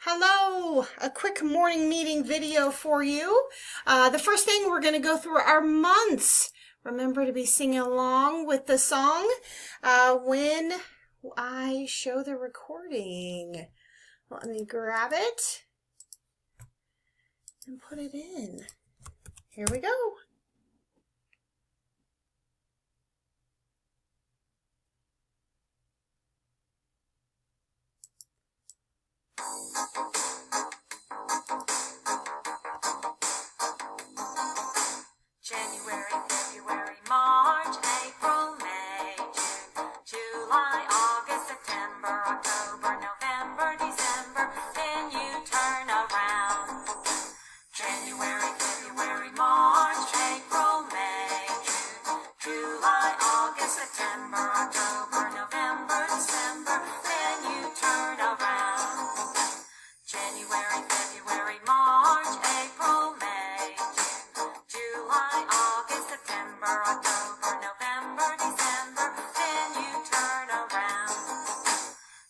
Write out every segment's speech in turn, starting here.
Hello, a quick morning meeting video for you. The first thing, we're going to go through our months. Remember to be singing along with the song when I show the recording. Let me grab it and put it in. Here we go. January, February, March, April, May, June, July, August, September, October, November, December, then you turn around. January, February, March, April, May, June, July, August, September, October, November, December, then you turn around. January, February, March, April, May, June, July, August, September, October, November, December, then you turn around.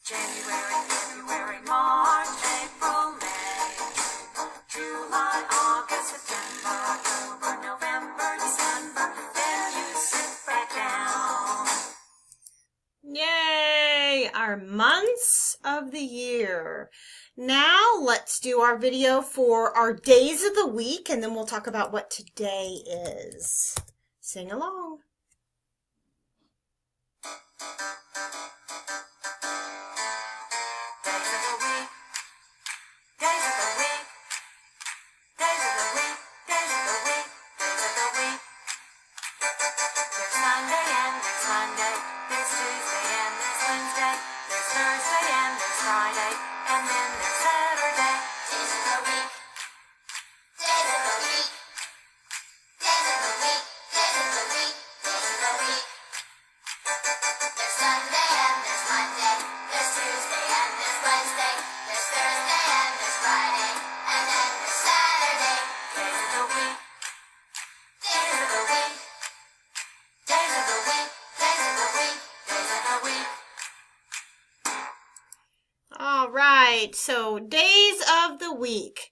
January, February, March, April, May, June, July, August, September, October, November, December, then you sit back down. Yay! Our months of the year. Now let's do our video for our days of the week, and then we'll talk about what today is. Sing along. Days of the week, days of the week, days of the week, days of the week, days of the week. There's Monday and there's Monday, there's Tuesday and there's Wednesday, there's Thursday and there's Friday, and then there's Saturday. Days of the week, days of the week, days of the week, days of the week, days of the week. There's Sunday and there's Monday, there's Tuesday and there's Wednesday, there's Thursday and there's Friday, and then there's Saturday. Days of the week, days of the week, days of the week, days of the week, days of the week. All right, so days of the week.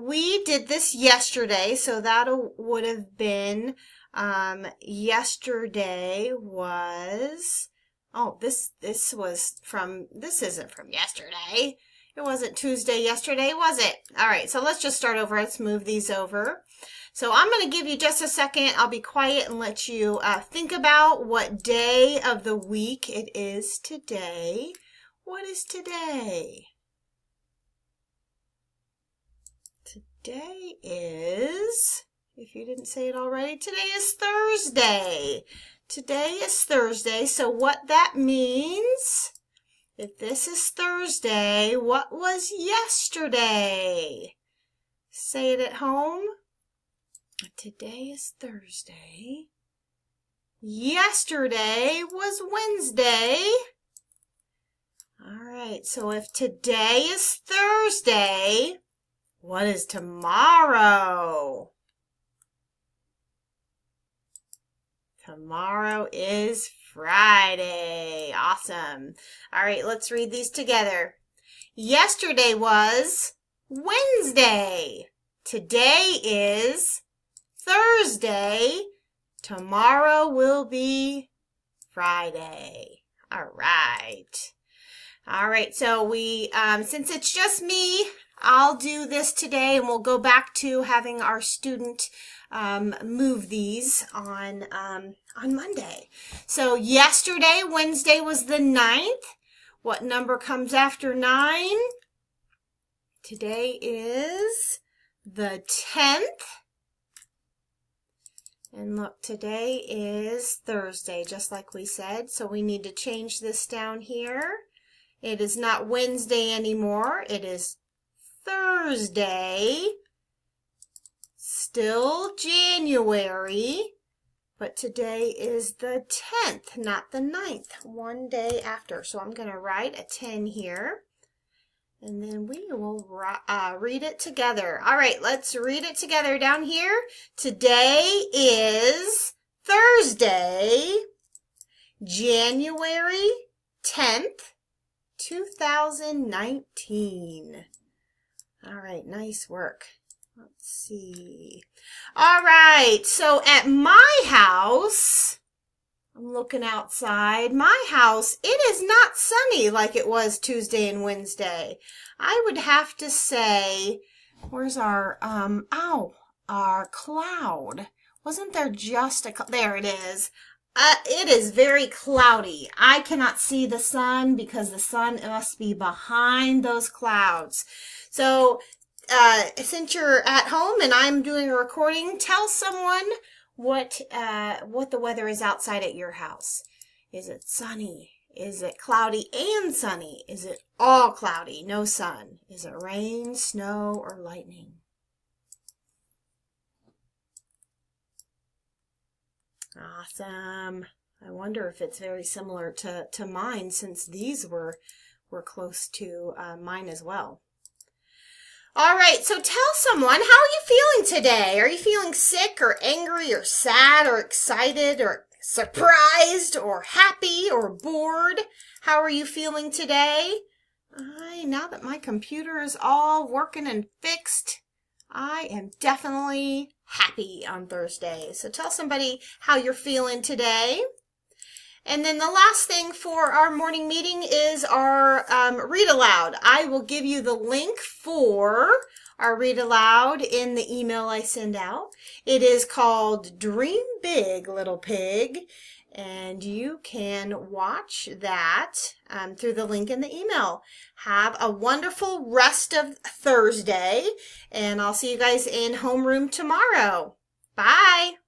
We did this yesterday, so that would have been yesterday was, this isn't from yesterday. It wasn't Tuesday yesterday, was it? All right, so let's just start over. Let's move these over. So I'm going to give you just a second. I'll be quiet and let you think about what day of the week it is today. What is today? Today is, if you didn't say it already, today is Thursday. Today is Thursday, so what that means, if this is Thursday, what was yesterday? Say it at home. Today is Thursday. Yesterday was Wednesday. All right, so if today is Thursday, what is tomorrow? Tomorrow is Friday. Awesome. All right, let's read these together. Yesterday was Wednesday. Today is Thursday. Tomorrow will be Friday. All right. All right, so we, since it's just me, I'll do this today, and we'll go back to having our student move these on Monday. So yesterday, Wednesday, was the 9th. What number comes after 9? Today is the 10th. And look, today is Thursday, just like we said. So we need to change this down here. It is not Wednesday anymore. It is Thursday. Still January, but today is the 10th, not the 9th, one day after. So I'm going to write a 10 here, and then we will read it together. All right, let's read it together down here. Today is Thursday, January 10th, 2019. All right, nice work. Let's see. All right, so at my house, I'm looking outside. My house, it is not sunny like it was Tuesday and Wednesday. I would have to say, where's our cloud? Wasn't there just a, there it is. It is very cloudy. I cannot see the sun because the sun must be behind those clouds. So, since you're at home and I'm doing a recording, tell someone what the weather is outside at your house. Is it sunny? Is it cloudy and sunny? Is it all cloudy, no sun? Is it rain, snow, or lightning? Awesome. I wonder if it's very similar to mine, since these were close to mine as well. All right, so tell someone, how are you feeling today? Are you feeling sick or angry or sad or excited or surprised or happy or bored? How are you feeling today? Now that my computer is all working and fixed, I am definitely happy on Thursday. So tell somebody how you're feeling today. And then the last thing for our morning meeting is our read aloud. I will give you the link for our read aloud in the email I send out. It is called Dream Big, Little Pig. And you can watch that through the link in the email. Have a wonderful rest of Thursday. And I'll see you guys in homeroom tomorrow. Bye.